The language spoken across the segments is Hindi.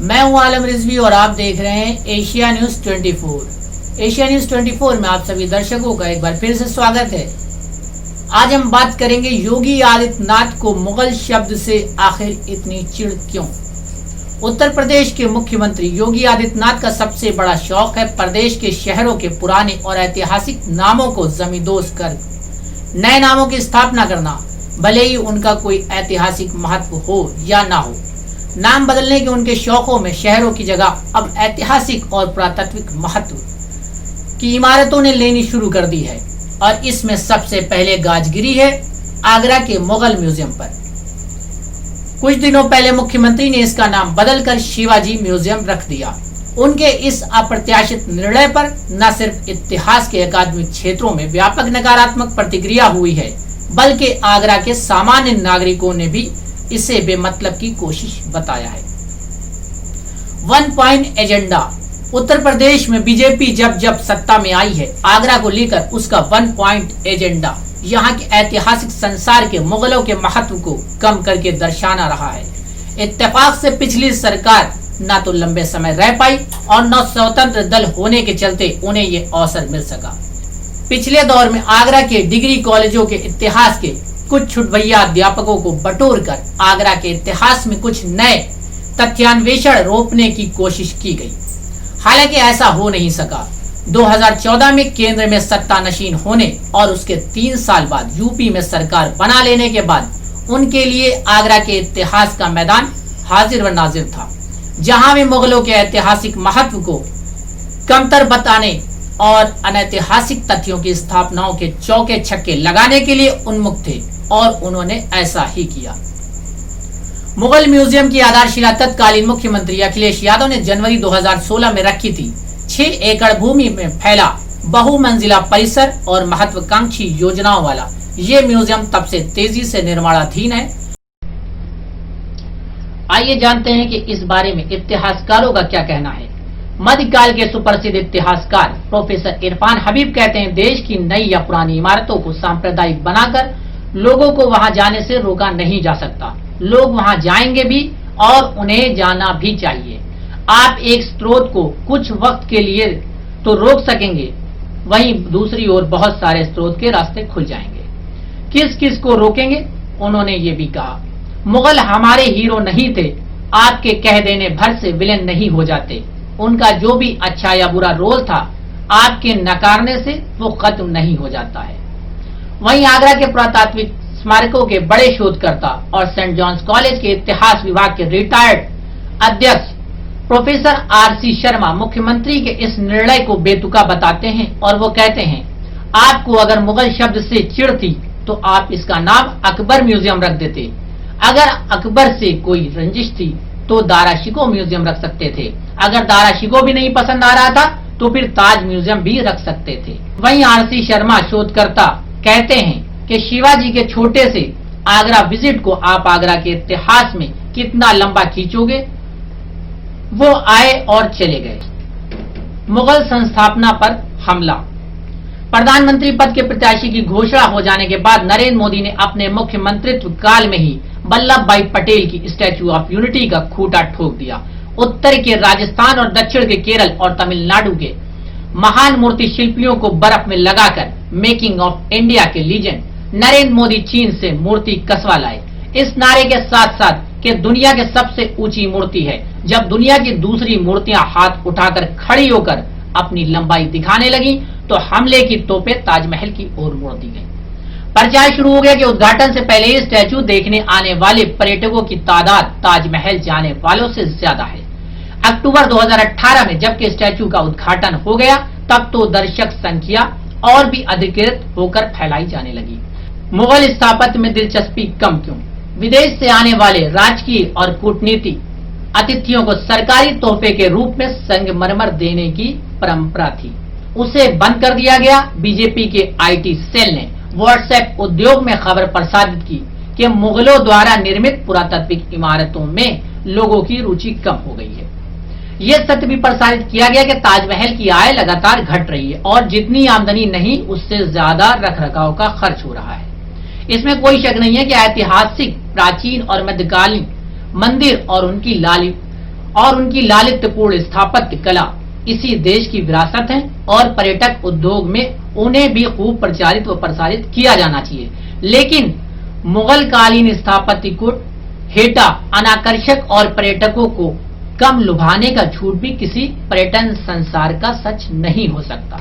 मैं हूं आलम रिजवी और आप देख रहे हैं एशिया न्यूज 24। एशिया न्यूज 24 में आप सभी दर्शकों का एक बार फिर से स्वागत है। आज हम बात करेंगे योगी आदित्यनाथ को मुगल शब्द से आखिर इतनी चिढ़ क्यों। उत्तर प्रदेश के मुख्यमंत्री योगी आदित्यनाथ का सबसे बड़ा शौक है प्रदेश के शहरों के पुराने और ऐतिहासिक नामों को जमींदोज कर नए नामों की स्थापना करना, भले ही उनका कोई ऐतिहासिक महत्व हो या ना हो। नाम बदलने के उनके शौकों में शहरों की जगह अब ऐतिहासिक और पुरातात्विक महत्व की इमारतों ने लेनी शुरू कर दी है और इसमें सबसे पहले गाजगिरी है आगरा के मुगल म्यूजियम पर। कुछ दिनों पहले मुख्यमंत्री ने इसका नाम बदलकर शिवाजी म्यूजियम रख दिया। उनके इस अप्रत्याशित निर्णय पर न सिर्फ इतिहास के अकादमिक क्षेत्रों में व्यापक नकारात्मक प्रतिक्रिया हुई है, बल्कि आगरा के सामान्य नागरिकों ने भी इसे बेमतलब की कोशिश बताया है। 1 पॉइंट एजेंडा। उत्तर प्रदेश में बीजेपी जब सत्ता में आई है, आगरा को लेकर उसका 1 पॉइंट एजेंडा यहाँ के ऐतिहासिक संसार के मुगलों के महत्व को कम करके दर्शाना रहा है। इत्तेफाक से पिछली सरकार न तो लंबे समय रह पाई और न स्वतंत्र दल होने के चलते उन्हें ये अवसर मिल सका। पिछले दौर में आगरा के डिग्री कॉलेजों के इतिहास के कुछ छुटभैया अध्यापकों को बटोर कर आगरा के इतिहास में कुछ नए तथ्यान्वेषण रोपने की कोशिश की गई। हालांकि ऐसा हो नहीं सका। 2014 में केंद्र में सत्ता नशीन होने और उसके 3 साल बाद यूपी में सरकार बना लेने के बाद उनके लिए आगरा के इतिहास का मैदान हाजिर व नाजिर था, जहां वे मुगलों के ऐतिहासिक महत्व को कमतर बताने और अनैतिहासिक तथ्यों की स्थापनाओं के चौके छक्के लगाने के लिए उन्मुख थे और उन्होंने ऐसा ही किया। मुगल म्यूजियम की आधारशिला तत्कालीन मुख्यमंत्री अखिलेश यादव ने जनवरी 2016 में रखी थी। 6 एकड़ भूमि में फैला बहुमंजिला परिसर और महत्वाकांक्षी योजनाओं वाला ये म्यूजियम तब से तेजी से निर्माणाधीन है। आइए जानते हैं कि इस बारे में इतिहासकारों का क्या कहना है। मध्यकाल के सुप्रसिद्ध इतिहासकार प्रोफेसर इरफान हबीब कहते हैं, देश की नई या पुरानी इमारतों को सांप्रदायिक बनाकर लोगों को वहां जाने से रोका नहीं जा सकता। लोग वहां जाएंगे भी और उन्हें जाना भी चाहिए। आप एक स्रोत को कुछ वक्त के लिए तो रोक सकेंगे, वहीं दूसरी ओर बहुत सारे स्रोत के रास्ते खुल जाएंगे। किस किस को रोकेंगे? उन्होंने ये भी कहा, मुगल हमारे हीरो नहीं थे, आपके कह देने भर से विलेन नहीं हो जाते। उनका जो भी अच्छा या बुरा रोल था, आपके नकारने से वो खत्म नहीं हो जाता है। वहीं आगरा के पुरातात्विक स्मारकों के बड़े शोधकर्ता और सेंट जॉन्स कॉलेज के इतिहास विभाग के रिटायर्ड अध्यक्ष प्रोफेसर आरसी शर्मा मुख्यमंत्री के इस निर्णय को बेतुका बताते हैं और वो कहते हैं, आपको अगर मुगल शब्द से चिढ़ थी तो आप इसका नाम अकबर म्यूजियम रख देते। अगर अकबर से कोई रंजिश थी तो दारा शिकोह म्यूजियम रख सकते थे। अगर दारा शिकोह भी नहीं पसंद आ रहा था तो फिर ताज म्यूजियम भी रख सकते थे। वहीं आरसी शर्मा शोधकर्ता कहते हैं कि शिवाजी के छोटे से आगरा विजिट को आप आगरा के इतिहास में कितना लंबा खींचोगे। वो आए और चले गए। मुगल संस्थापना पर हमला। प्रधानमंत्री पद के प्रत्याशी की घोषणा हो जाने के बाद नरेंद्र मोदी ने अपने मुख्यमंत्रित्व काल में ही वल्लभ भाई पटेल की स्टैच्यू ऑफ यूनिटी का खूंटा ठोक दिया। उत्तर के राजस्थान और दक्षिण के केरल और तमिलनाडु के महान मूर्ति शिल्पियों को बर्फ में लगाकर मेकिंग ऑफ इंडिया के लीजेंड नरेंद्र मोदी चीन से मूर्ति कसवा लाए। इस नारे के साथ साथ कि दुनिया के सबसे ऊंची मूर्ति है, जब दुनिया की दूसरी मूर्तियां हाथ उठाकर खड़ी होकर अपनी लंबाई दिखाने लगी तो हमले की तोपें ताजमहल की ओर मोड़ दी गई। प्रचार शुरू हो गया कि उद्घाटन से पहले ही स्टैच्यू देखने आने वाले पर्यटकों की तादाद ताजमहल जाने वालों से ज्यादा है। अक्टूबर 2018 में जबकि स्टैच्यू का उद्घाटन हो गया, तब तो दर्शक संख्या और भी अधिकृत होकर फैलाई जाने लगी। मुगल स्थापत्य में दिलचस्पी कम क्यों? विदेश से आने वाले राजकीय और कूटनीतिक अतिथियों को सरकारी तोहफे के रूप में संगमरमर देने की परंपरा थी, उसे बंद कर दिया गया। बीजेपी के आईटी सेल ने व्हाट्सएप उद्योग में खबर प्रसारित की कि मुगलों द्वारा निर्मित पुरातात्विक इमारतों में लोगों की रुचि कम हो गई है। यह सत्य भी प्रसारित किया गया कि ताजमहल की आय लगातार घट रही है और जितनी आमदनी नहीं उससे ज्यादा रखरखाव का खर्च हो रहा है। इसमें कोई शक नहीं है कि ऐतिहासिक प्राचीन और मध्यकालीन मंदिर और और उनकी लालित्यपूर्ण स्थापत्य कला इसी देश की विरासत है और पर्यटक उद्योग में उन्हें भी खूब प्रचारित व प्रसारित किया जाना चाहिए। लेकिन मुगल कालीन स्थापत्य को हेटा अनाकर्षक और पर्यटकों को कम लुभाने का झूठ भी किसी पर्यटन संसार का सच नहीं हो सकता।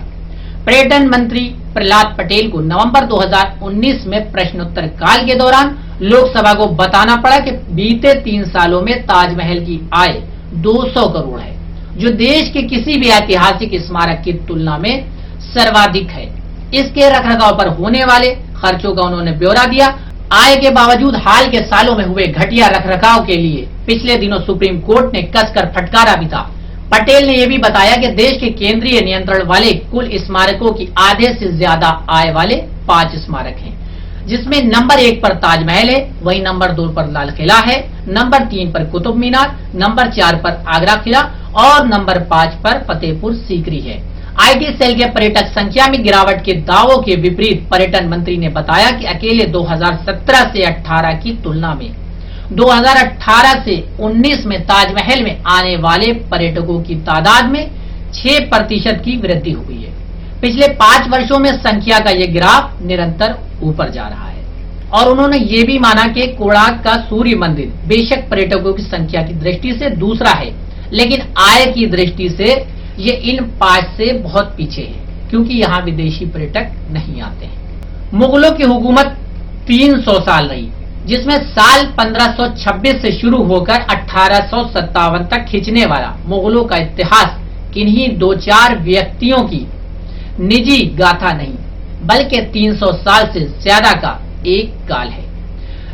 पर्यटन मंत्री प्रहलाद पटेल को नवंबर 2019 में प्रश्नोत्तर काल के दौरान लोकसभा को बताना पड़ा कि बीते 3 सालों में ताजमहल की आय 200 करोड़ है, जो देश के किसी भी ऐतिहासिक स्मारक की तुलना में सर्वाधिक है। इसके रखरखाव पर होने वाले खर्चों का उन्होंने ब्यौरा दिया। आय के बावजूद हाल के सालों में हुए घटिया रखरखाव के लिए पिछले दिनों सुप्रीम कोर्ट ने कसकर फटकारा भी था। पटेल ने यह भी बताया कि देश के केंद्रीय नियंत्रण वाले कुल स्मारकों की आधे से ज्यादा आय वाले 5 स्मारक हैं, जिसमें नंबर 1 पर ताजमहल है, वहीं नंबर 2 पर लाल किला है, नंबर 3 पर कुतुब मीनार, नंबर 4 पर आगरा किला और नंबर 5 पर फतेहपुर सीकरी है। आईटी सेल के पर्यटक संख्या में गिरावट के दावों के विपरीत पर्यटन मंत्री ने बताया कि अकेले 2017 से 18 की तुलना में 2018 से 19 में ताजमहल में आने वाले पर्यटकों की तादाद में 6% की वृद्धि हुई है। पिछले 5 वर्षों में संख्या का यह ग्राफ निरंतर ऊपर जा रहा है। और उन्होंने ये भी माना कि कोणार्क का सूर्य मंदिर बेशक पर्यटकों की संख्या की दृष्टि से दूसरा है, लेकिन आय की दृष्टि से ये इन 5 से बहुत पीछे है, क्योंकि यहाँ विदेशी पर्यटक नहीं आते हैं। मुगलों की हुकूमत 300 साल रही, जिसमें साल 1526 से शुरू होकर 1857 तक खींचने वाला मुगलों का इतिहास किन्हीं 2-4 व्यक्तियों की निजी गाथा नहीं, बल्कि 300 साल से ज्यादा का एक काल है,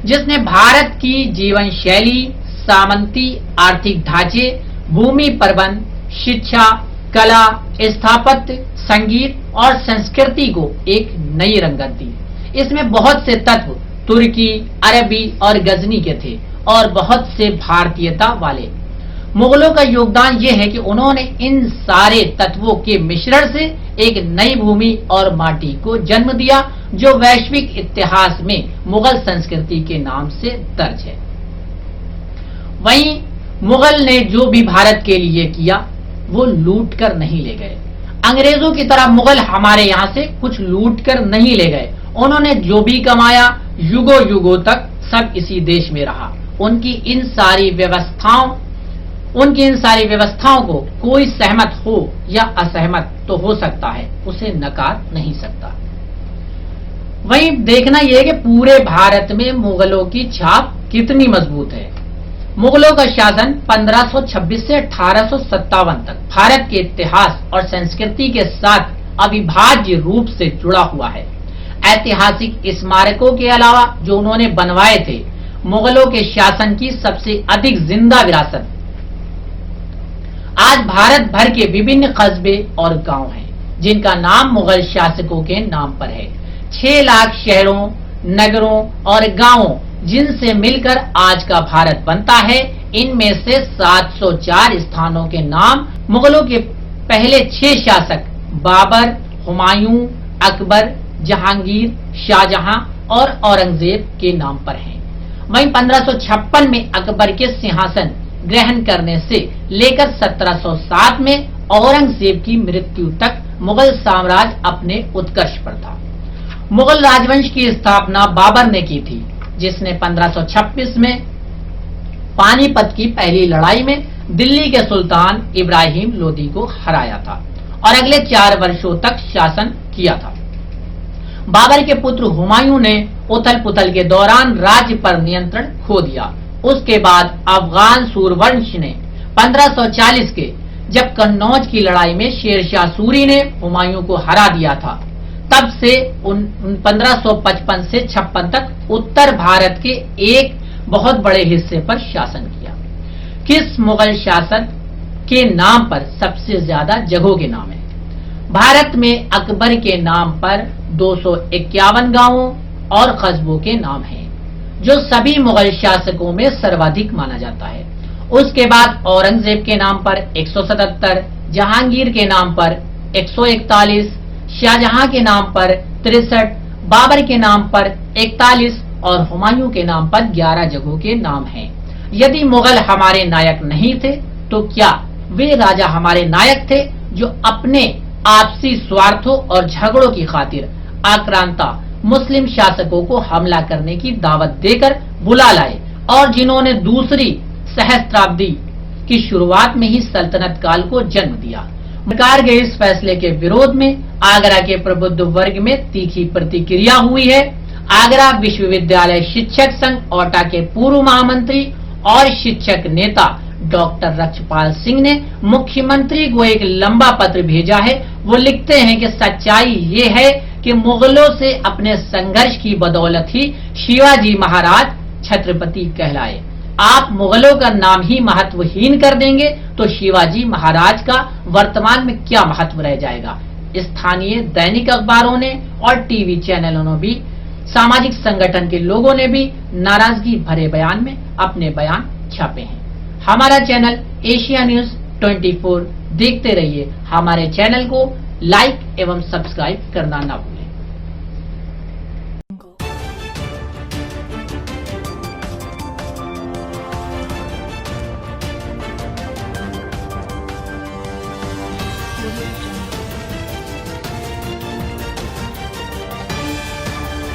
जिसने भारत की जीवन शैली, सामंती आर्थिक ढांचे, भूमि प्रबंध, शिक्षा, कला, स्थापत्य, संगीत और संस्कृति को एक नई रंगत दी। इसमें बहुत से तत्व तुर्की, अरबी और गजनी के थे और बहुत से भारतीयता वाले। मुगलों का योगदान यह है कि उन्होंने इन सारे तत्वों के मिश्रण से एक नई भूमि और माटी को जन्म दिया, जो वैश्विक इतिहास में मुगल संस्कृति के नाम से दर्ज है। वहीं मुगल ने जो भी भारत के लिए किया वो लूट कर नहीं ले गए। अंग्रेजों की तरह मुगल हमारे यहाँ से कुछ लूट कर नहीं ले गए। उन्होंने जो भी कमाया युगों युगों तक सब इसी देश में रहा। उनकी इन सारी व्यवस्थाओं को कोई सहमत हो या असहमत तो हो सकता है, उसे नकार नहीं सकता। वहीं देखना यह कि पूरे भारत में मुगलों की छाप कितनी मजबूत है। मुगलों का शासन 1526 से 1857 तक भारत के इतिहास और संस्कृति के साथ अविभाज्य रूप से जुड़ा हुआ है। ऐतिहासिक स्मारकों के अलावा जो उन्होंने बनवाए थे, मुगलों के शासन की सबसे अधिक जिंदा विरासत आज भारत भर के विभिन्न कस्बे और गांव हैं, जिनका नाम मुगल शासकों के नाम पर है। 6 लाख शहरों, नगरों और गांवों जिनसे मिलकर आज का भारत बनता है, इनमें से 704 स्थानों के नाम मुगलों के पहले 6 शासक बाबर, हुमायूं, अकबर, जहांगीर, शाहजहां और औरंगजेब के नाम पर हैं। वहीं 1556 में अकबर के सिंहासन ग्रहण करने से लेकर 1707 में औरंगजेब की मृत्यु तक मुगल साम्राज्य अपने उत्कर्ष पर था। मुगल राजवंश की स्थापना बाबर ने की थी, जिसने 1526 में पानीपत की पहली लड़ाई में दिल्ली के सुल्तान इब्राहिम लोदी को हराया था और अगले 4 वर्षों तक शासन किया था। बाबर के पुत्र हुमायूं ने उथल पुथल के दौरान राज्य पर नियंत्रण खो दिया। उसके बाद अफगान सूरवंश ने 1540 के जब कन्नौज की लड़ाई में शेरशाह सूरी ने हुमायूं को हरा दिया था, तब से 1555 से 56 तक उत्तर भारत के एक बहुत बड़े हिस्से पर शासन किया। किस मुगल शासक के नाम पर सबसे ज्यादा जगहों के नाम है? भारत में अकबर के नाम पर 251 गांवों और कस्बों के नाम हैं, जो सभी मुगल शासकों में सर्वाधिक माना जाता है। उसके बाद औरंगजेब के नाम पर 177, जहांगीर के नाम पर 141, शाहजहां के नाम पर 63, बाबर के नाम पर 41 और हुमायूं के नाम पर 11 जगहों के नाम हैं। यदि मुगल हमारे नायक नहीं थे तो क्या वे राजा हमारे नायक थे जो अपने आपसी स्वार्थों और झगड़ों की खातिर आक्रांता मुस्लिम शासकों को हमला करने की दावत देकर बुला लाए और जिन्होंने दूसरी सहस्त्राब्दी की शुरुआत में ही सल्तनत काल को जन्म दिया। सरकार के इस फैसले के विरोध में आगरा के प्रबुद्ध वर्ग में तीखी प्रतिक्रिया हुई है। आगरा विश्वविद्यालय शिक्षक संघ औटा के पूर्व महामंत्री और शिक्षक नेता डॉक्टर रक्षपाल सिंह ने मुख्यमंत्री को एक लंबा पत्र भेजा है। वो लिखते हैं कि सच्चाई ये है कि मुगलों से अपने संघर्ष की बदौलत ही शिवाजी महाराज छत्रपति कहलाए। आप मुगलों का नाम ही महत्वहीन कर देंगे तो शिवाजी महाराज का वर्तमान में क्या महत्व रह जाएगा। स्थानीय दैनिक अखबारों ने और टीवी चैनलों ने भी, सामाजिक संगठन के लोगों ने भी नाराजगी भरे बयान में अपने बयान छापे हैं। हमारा चैनल एशिया न्यूज 24 देखते रहिए। हमारे चैनल को लाइक एवं सब्सक्राइब करना न भूलें।